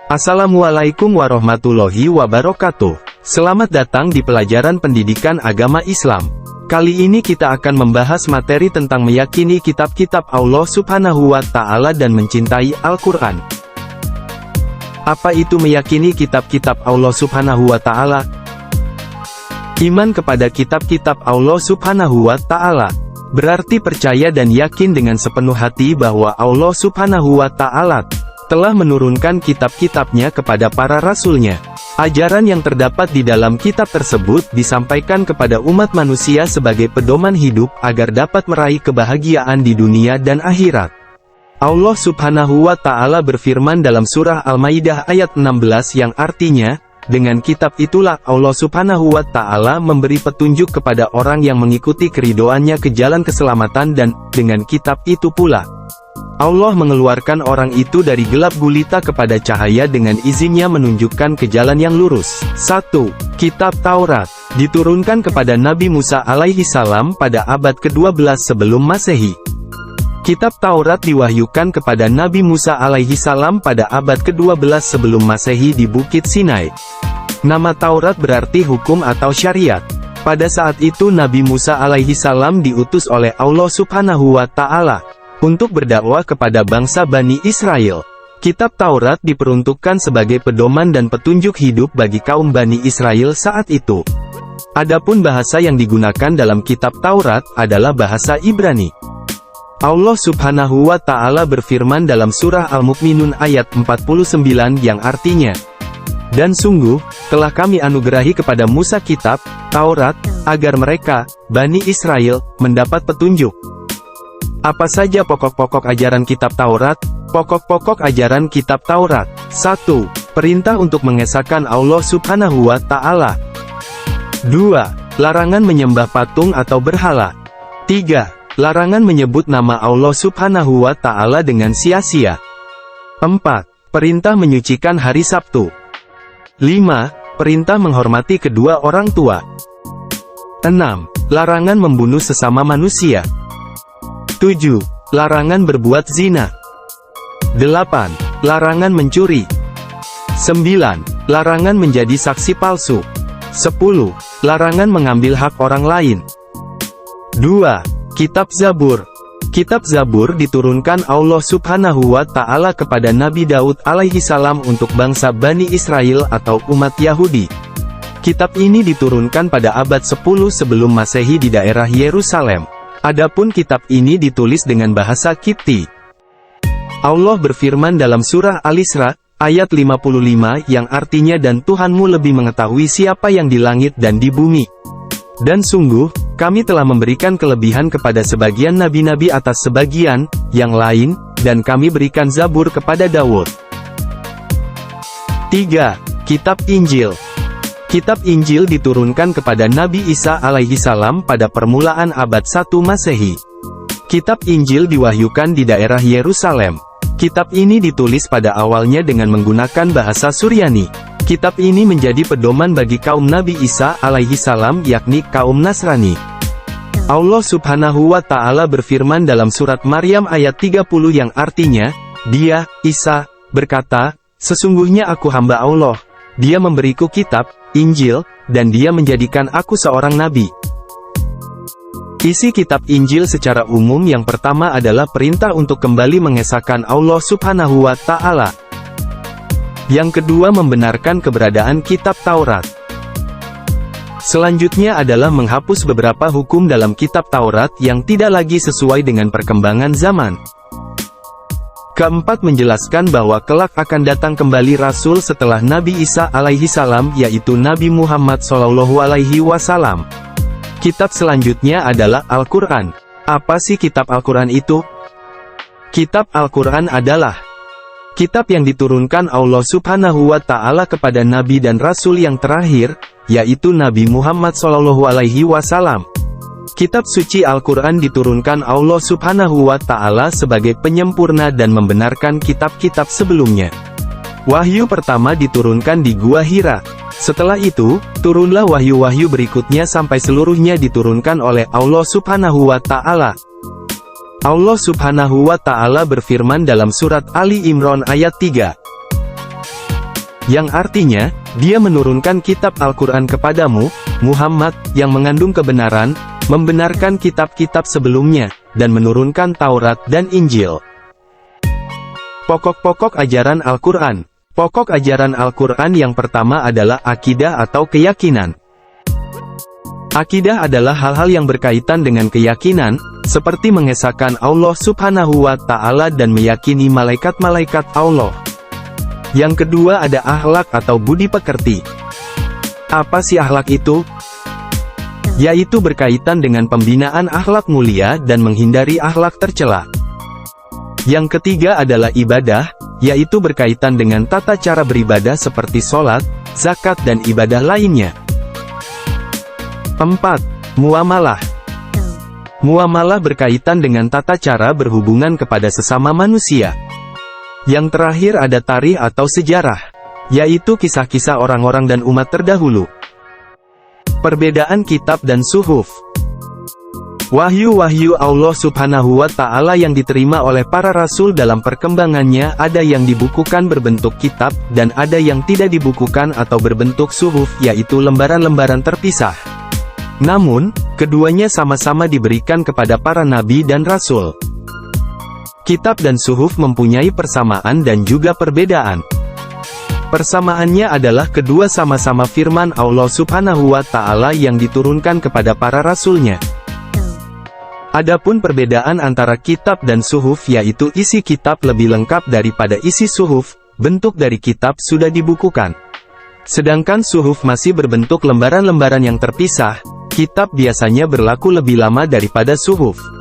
Assalamualaikum warahmatullahi wabarakatuh. Selamat datang di pelajaran pendidikan agama Islam. Kali ini kita akan membahas materi tentang meyakini kitab-kitab Allah Subhanahu wa Ta'ala dan mencintai Al-Quran. Apa itu meyakini kitab-kitab Allah Subhanahu wa Ta'ala? Iman kepada kitab-kitab Allah Subhanahu wa Ta'ala berarti percaya dan yakin dengan sepenuh hati bahwa Allah Subhanahu wa Ta'ala telah menurunkan kitab-kitabnya kepada para rasulnya. Ajaran yang terdapat di dalam kitab tersebut disampaikan kepada umat manusia sebagai pedoman hidup agar dapat meraih kebahagiaan di dunia dan akhirat. Allah Subhanahu wa Ta'ala berfirman dalam surah Al-Maidah ayat 16 yang artinya, dengan kitab itulah Allah Subhanahu wa Ta'ala memberi petunjuk kepada orang yang mengikuti keridhoannya ke jalan keselamatan, dan dengan kitab itu pula Allah mengeluarkan orang itu dari gelap gulita kepada cahaya dengan izinnya menunjukkan ke jalan yang lurus. 1. Kitab Taurat diturunkan kepada Nabi Musa alaihi salam pada abad ke-12 sebelum Masehi. Kitab Taurat diwahyukan kepada Nabi Musa alaihi salam pada abad ke-12 sebelum Masehi di Bukit Sinai. Nama Taurat berarti hukum atau syariat. Pada saat itu Nabi Musa alaihi salam diutus oleh Allah Subhanahu wa Ta'ala untuk berdakwah kepada bangsa Bani Israel. Kitab Taurat diperuntukkan sebagai pedoman dan petunjuk hidup bagi kaum Bani Israel saat itu. Adapun bahasa yang digunakan dalam kitab Taurat adalah bahasa Ibrani. Allah Subhanahu wa Ta'ala berfirman dalam surah Al-Mu'minun ayat 49 yang artinya, dan sungguh, telah kami anugerahi kepada Musa kitab, Taurat, agar mereka, Bani Israel, mendapat petunjuk. Apa saja pokok-pokok ajaran kitab Taurat? Pokok-pokok ajaran kitab Taurat. 1. Perintah untuk mengesahkan Allah Subhanahu wa Ta'ala. 2. Larangan menyembah patung atau berhala. 3. Larangan menyebut nama Allah Subhanahu wa Ta'ala dengan sia-sia. 4. Perintah menyucikan hari Sabtu. 5. Perintah menghormati kedua orang tua. 6. Larangan membunuh sesama manusia. 7. Larangan berbuat zina. 8. Larangan mencuri. 9. Larangan menjadi saksi palsu. 10. Larangan mengambil hak orang lain. 2. Kitab Zabur. Kitab Zabur diturunkan Allah Subhanahu wa Ta'ala kepada Nabi Daud alaihi salam untuk bangsa Bani Israel atau umat Yahudi. Kitab ini diturunkan pada abad 10 sebelum Masehi di daerah Yerusalem. Adapun kitab ini ditulis dengan bahasa Kipti. Allah berfirman dalam surah Al-Isra, ayat 55 yang artinya, dan Tuhanmu lebih mengetahui siapa yang di langit dan di bumi. Dan sungguh, kami telah memberikan kelebihan kepada sebagian nabi-nabi atas sebagian yang lain, dan kami berikan Zabur kepada Daud. 3. Kitab Injil. Kitab Injil diturunkan kepada Nabi Isa alaihi salam pada permulaan abad 1 Masehi. Kitab Injil diwahyukan di daerah Yerusalem. Kitab ini ditulis pada awalnya dengan menggunakan bahasa Suryani. Kitab ini menjadi pedoman bagi kaum Nabi Isa alaihi salam, yakni kaum Nasrani. Allah Subhanahu wa Ta'ala berfirman dalam surat Maryam ayat 30 yang artinya, Dia, Isa, berkata, sesungguhnya aku hamba Allah, Dia memberiku kitab, Injil, dan Dia menjadikan aku seorang nabi. Isi kitab Injil secara umum yang pertama adalah perintah untuk kembali mengesahkan Allah Subhanahu wa Ta'ala. Yang kedua membenarkan keberadaan kitab Taurat. Selanjutnya adalah menghapus beberapa hukum dalam kitab Taurat yang tidak lagi sesuai dengan perkembangan zaman. Keempat menjelaskan bahwa kelak akan datang kembali Rasul setelah Nabi Isa alaihi salam, yaitu Nabi Muhammad sallallahu alaihi wasallam. Kitab selanjutnya adalah Al-Quran. Apa sih kitab Al-Quran itu? Kitab Al-Quran adalah kitab yang diturunkan Allah Subhanahu wa Ta'ala kepada Nabi dan Rasul yang terakhir, yaitu Nabi Muhammad sallallahu alaihi wasallam. Kitab suci Al-Quran diturunkan Allah Subhanahu wa Ta'ala sebagai penyempurna dan membenarkan kitab-kitab sebelumnya. Wahyu pertama diturunkan di Gua Hira. Setelah itu, turunlah wahyu-wahyu berikutnya sampai seluruhnya diturunkan oleh Allah Subhanahu wa Ta'ala. Allah Subhanahu wa Ta'ala berfirman dalam surat Ali Imran ayat 3. Yang artinya, Dia menurunkan kitab Al-Quran kepadamu, Muhammad, yang mengandung kebenaran, membenarkan kitab-kitab sebelumnya, dan menurunkan Taurat dan Injil. Pokok-pokok ajaran Al-Quran. Pokok ajaran Al-Quran yang pertama adalah akidah atau keyakinan. Akidah adalah hal-hal yang berkaitan dengan keyakinan, seperti mengesahkan Allah Subhanahu wa Ta'ala dan meyakini malaikat-malaikat Allah. Yang kedua ada akhlak atau budi pekerti. Apa sih akhlak itu? Yaitu berkaitan dengan pembinaan akhlak mulia dan menghindari akhlak tercela. Yang ketiga adalah ibadah, yaitu berkaitan dengan tata cara beribadah seperti sholat, zakat dan ibadah lainnya. 4. Muamalah. Muamalah berkaitan dengan tata cara berhubungan kepada sesama manusia. Yang terakhir ada tarikh atau sejarah, yaitu kisah-kisah orang-orang dan umat terdahulu. Perbedaan kitab dan suhuf. Wahyu-wahyu Allah Subhanahu wa Ta'ala yang diterima oleh para rasul dalam perkembangannya ada yang dibukukan berbentuk kitab, dan ada yang tidak dibukukan atau berbentuk suhuf, yaitu lembaran-lembaran terpisah. Namun, keduanya sama-sama diberikan kepada para nabi dan rasul. Kitab dan suhuf mempunyai persamaan dan juga perbedaan. Persamaannya adalah kedua sama-sama firman Allah Subhanahu wa Ta'ala yang diturunkan kepada para rasulnya. Adapun perbedaan antara kitab dan suhuf yaitu isi kitab lebih lengkap daripada isi suhuf, bentuk dari kitab sudah dibukukan. Sedangkan suhuf masih berbentuk lembaran-lembaran yang terpisah, kitab biasanya berlaku lebih lama daripada suhuf.